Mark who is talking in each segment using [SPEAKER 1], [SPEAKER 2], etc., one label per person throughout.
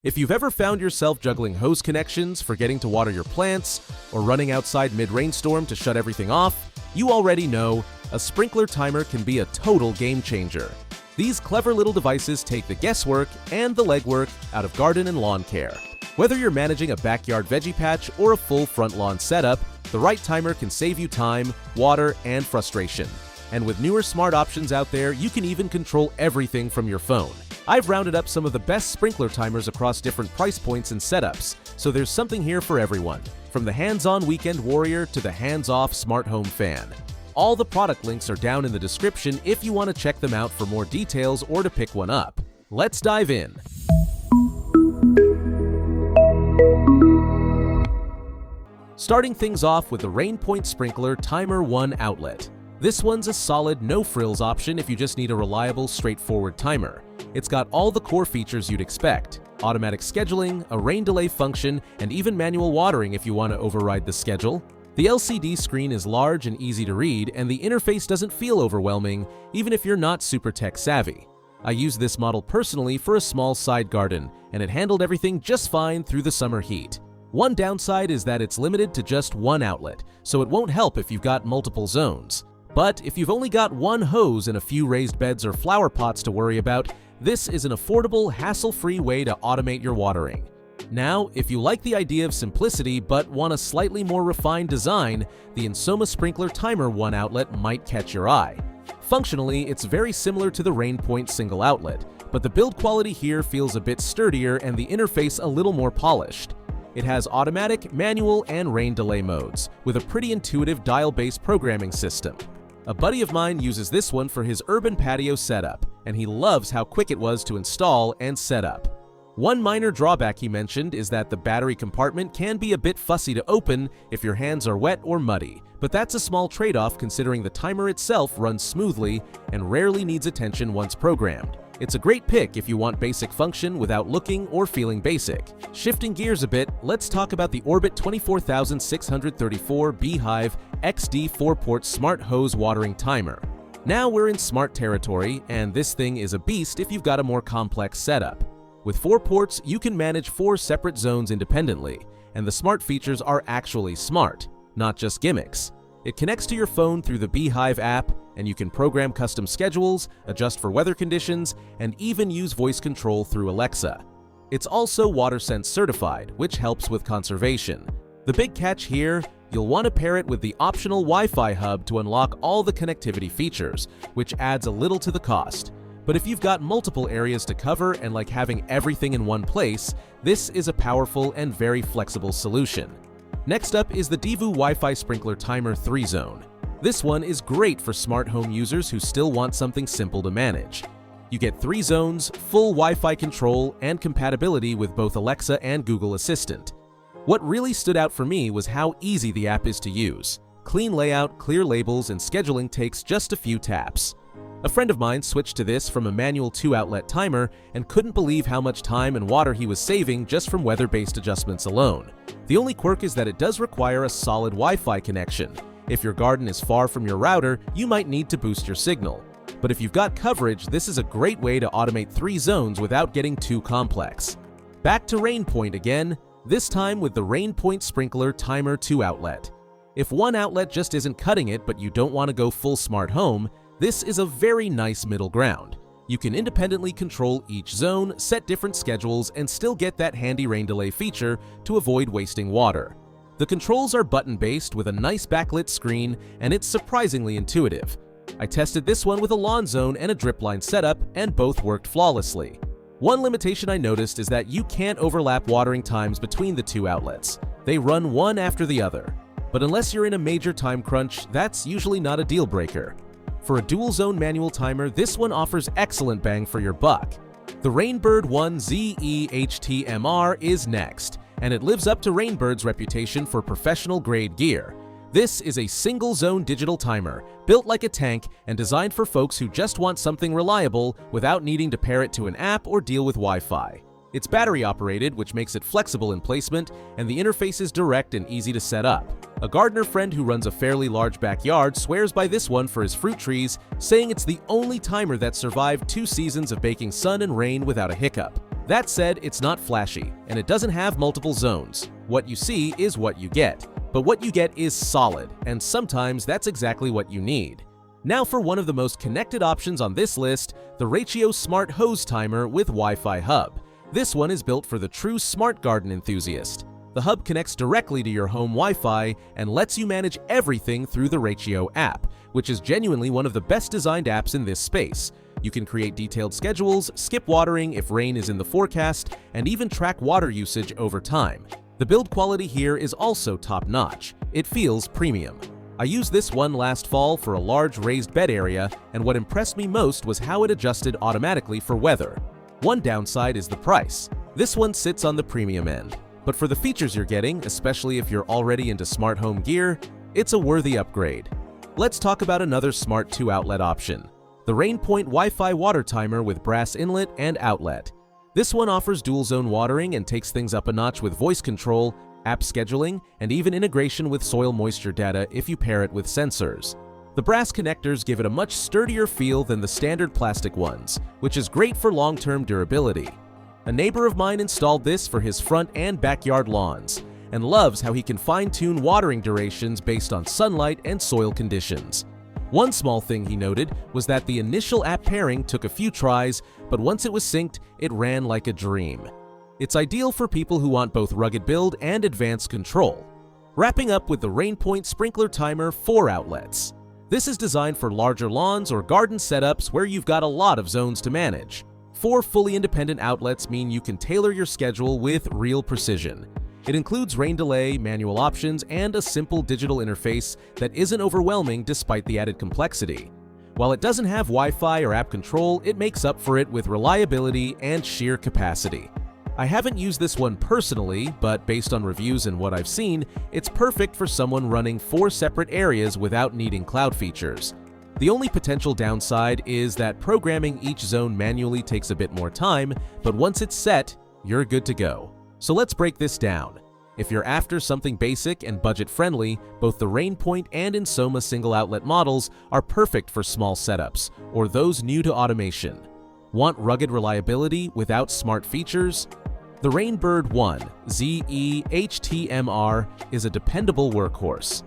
[SPEAKER 1] If you've ever found yourself juggling hose connections, forgetting to water your plants, or running outside mid-rainstorm to shut everything off, you already know a sprinkler timer can be a total game changer. These clever little devices take the guesswork and the legwork out of garden and lawn care. Whether you're managing a backyard veggie patch or a full front lawn setup, the right timer can save you time, water, and frustration. And with newer smart options out there, you can even control everything from your phone. I've rounded up some of the best sprinkler timers across different price points and setups, so there's something here for everyone, from the hands-on weekend warrior to the hands-off smart home fan. All the product links are down in the description if you want to check them out for more details or to pick one up. Let's dive in. Starting things off with the Rainpoint Sprinkler Timer 1 outlet. This one's a solid no-frills option if you just need a reliable, straightforward timer. It's got all the core features you'd expect: automatic scheduling, a rain delay function, and even manual watering if you want to override the schedule. The LCD screen is large and easy to read, and the interface doesn't feel overwhelming, even if you're not super tech savvy. I used this model personally for a small side garden, and it handled everything just fine through the summer heat. One downside is that it's limited to just one outlet, so it won't help if you've got multiple zones. But if you've only got one hose and a few raised beds or flower pots to worry about, this is an affordable, hassle-free way to automate your watering. Now, if you like the idea of simplicity but want a slightly more refined design, the Insoma Sprinkler Timer 1 outlet might catch your eye. Functionally, it's very similar to the Rainpoint single outlet, but the build quality here feels a bit sturdier and the interface a little more polished. It has automatic, manual, and rain delay modes, with a pretty intuitive dial-based programming system. A buddy of mine uses this one for his urban patio setup, and he loves how quick it was to install and set up. One minor drawback he mentioned is that the battery compartment can be a bit fussy to open if your hands are wet or muddy, but that's a small trade-off considering the timer itself runs smoothly and rarely needs attention once programmed. It's a great pick if you want basic function without looking or feeling basic. Shifting gears a bit, let's talk about the Orbit 24634 Beehive XD 4-port Smart Hose Watering Timer. Now we're in smart territory, and this thing is a beast if you've got a more complex setup. With 4 ports, you can manage 4 separate zones independently, and the smart features are actually smart, not just gimmicks. It connects to your phone through the Beehive app, and you can program custom schedules, adjust for weather conditions, and even use voice control through Alexa. It's also WaterSense certified, which helps with conservation. The big catch here, you'll want to pair it with the optional Wi-Fi hub to unlock all the connectivity features, which adds a little to the cost. But if you've got multiple areas to cover and like having everything in one place, this is a powerful and very flexible solution. Next up is the D.VU Wi-Fi Sprinkler Timer 3 Zone. This one is great for smart home users who still want something simple to manage. You get 3 zones, full Wi-Fi control, and compatibility with both Alexa and Google Assistant. What really stood out for me was how easy the app is to use. Clean layout, clear labels, and scheduling takes just a few taps. A friend of mine switched to this from a manual 2-outlet timer and couldn't believe how much time and water he was saving just from weather-based adjustments alone. The only quirk is that it does require a solid Wi-Fi connection. If your garden is far from your router, you might need to boost your signal. But if you've got coverage, this is a great way to automate 3 zones without getting too complex. Back to Rainpoint again, this time with the Rainpoint Sprinkler Timer 2 outlet. If one outlet just isn't cutting it but you don't want to go full smart home, this is a very nice middle ground. You can independently control each zone, set different schedules, and still get that handy rain delay feature to avoid wasting water. The controls are button-based with a nice backlit screen, and it's surprisingly intuitive. I tested this one with a lawn zone and a drip line setup, and both worked flawlessly. One limitation I noticed is that you can't overlap watering times between the 2 outlets. They run one after the other. But unless you're in a major time crunch, that's usually not a deal breaker. For a dual-zone manual timer, this one offers excellent bang for your buck. The Rainbird 1 ZE-HT-MR is next, and it lives up to Rainbird's reputation for professional-grade gear. This is a single-zone digital timer, built like a tank and designed for folks who just want something reliable without needing to pair it to an app or deal with Wi-Fi. It's battery-operated, which makes it flexible in placement, and the interface is direct and easy to set up. A gardener friend who runs a fairly large backyard swears by this one for his fruit trees, saying it's the only timer that survived 2 seasons of baking sun and rain without a hiccup. That said, it's not flashy, and it doesn't have multiple zones. What you see is what you get. But what you get is solid, and sometimes that's exactly what you need. Now for one of the most connected options on this list, the Rachio Smart Hose Timer with Wi-Fi Hub. This one is built for the true smart garden enthusiast. The hub connects directly to your home Wi-Fi and lets you manage everything through the Rachio app, which is genuinely one of the best designed apps in this space. You can create detailed schedules, skip watering if rain is in the forecast, and even track water usage over time. The build quality here is also top-notch. It feels premium. I used this one last fall for a large raised bed area, and what impressed me most was how it adjusted automatically for weather. One downside is the price. This one sits on the premium end. But for the features you're getting, especially if you're already into smart home gear, it's a worthy upgrade. Let's talk about another smart 2-outlet option. The Rainpoint Wi-Fi water timer with brass inlet and outlet. This one offers dual-zone watering and takes things up a notch with voice control, app scheduling, and even integration with soil moisture data if you pair it with sensors. The brass connectors give it a much sturdier feel than the standard plastic ones, which is great for long-term durability. A neighbor of mine installed this for his front and backyard lawns, and loves how he can fine-tune watering durations based on sunlight and soil conditions. One small thing he noted was that the initial app pairing took a few tries, but once it was synced, it ran like a dream. It's ideal for people who want both rugged build and advanced control. Wrapping up with the Rainpoint Sprinkler Timer 4 outlets. This is designed for larger lawns or garden setups where you've got a lot of zones to manage. 4 fully independent outlets mean you can tailor your schedule with real precision. It includes rain delay, manual options, and a simple digital interface that isn't overwhelming despite the added complexity. While it doesn't have Wi-Fi or app control, it makes up for it with reliability and sheer capacity. I haven't used this one personally, but based on reviews and what I've seen, it's perfect for someone running 4 separate areas without needing cloud features. The only potential downside is that programming each zone manually takes a bit more time, but once it's set, you're good to go. So let's break this down. If you're after something basic and budget-friendly, both the Rainpoint and Insoma single-outlet models are perfect for small setups, or those new to automation. Want rugged reliability without smart features? The Rainbird 1 ZE-HTMR is a dependable workhorse.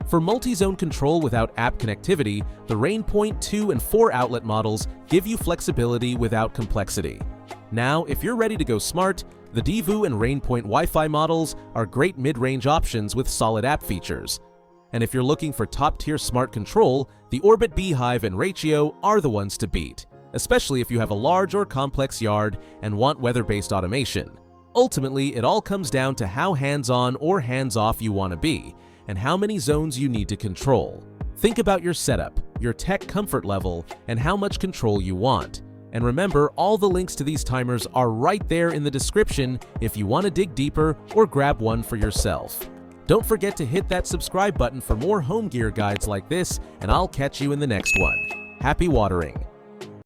[SPEAKER 1] For multi-zone control without app connectivity, the Rainpoint 2 and 4 outlet models give you flexibility without complexity. Now, if you're ready to go smart, the D.VU and Rainpoint Wi-Fi models are great mid-range options with solid app features. And if you're looking for top-tier smart control, the Orbit Beehive and Rachio are the ones to beat, especially if you have a large or complex yard and want weather-based automation. Ultimately, it all comes down to how hands-on or hands-off you want to be, and how many zones you need to control. Think about your setup, your tech comfort level, and how much control you want. And remember, all the links to these timers are right there in the description if you want to dig deeper or grab one for yourself. Don't forget to hit that subscribe button for more home gear guides like this, and I'll catch you in the next one. Happy watering!